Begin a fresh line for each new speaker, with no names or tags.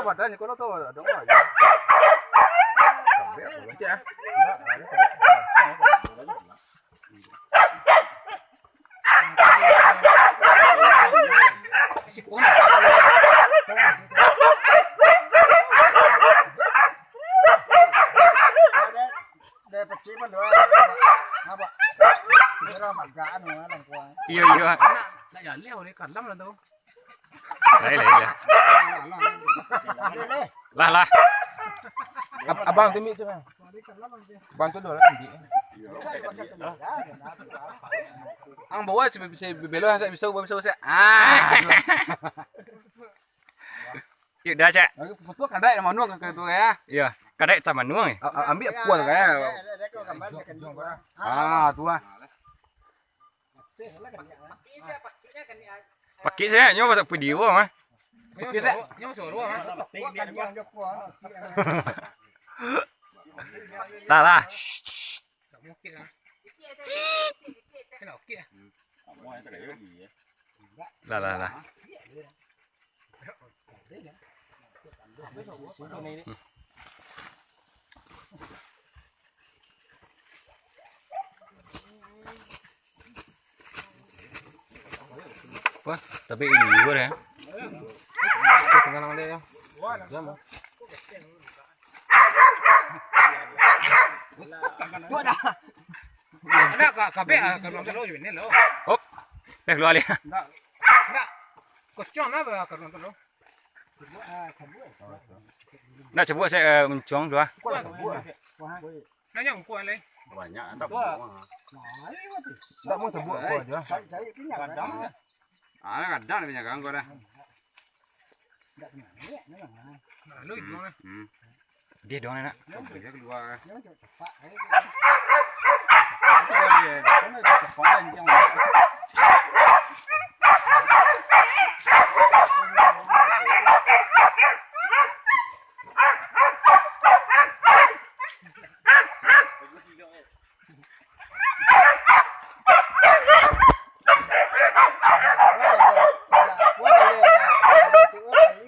badan ni kalau tu ada apa? Kecil ah. Si pun. Ada peci pun dua. Apa? Kira magaan orang tua.
Iya.
Nak ya leo ni kalam lah tu.
Lấy. Lah.
Abang tu mik tu bang. Abang tu dah tinggi. Ang bawa si belo saya bisa saya.
Yuk dah cak.
Tu kadai nama nuang ke tu ya.
Iya, kadek sama nuang.
Ambil puan ke ya. Tu ah.
Pakai saya nyo masak video mah.
Pakai dah. Nyo suruh ah.
Lah. Lah. Wah, tapi ini juga ya.
Tinggal nang dia. Jam. Tu ada. Ada kabe kalau tu lo ni lo.
Hop. Keluar dia.
Nak. Kocong apa kalau tu lo?
Nak coba saya mencong dua.
Nak yang kuat leh.
Banyak tak buat.
Tak mau terbuat kuat aja.
Kadang punya kan kau dah.
Lu itu mana?
Dia dong nak.
Dia keluar.
Cepat.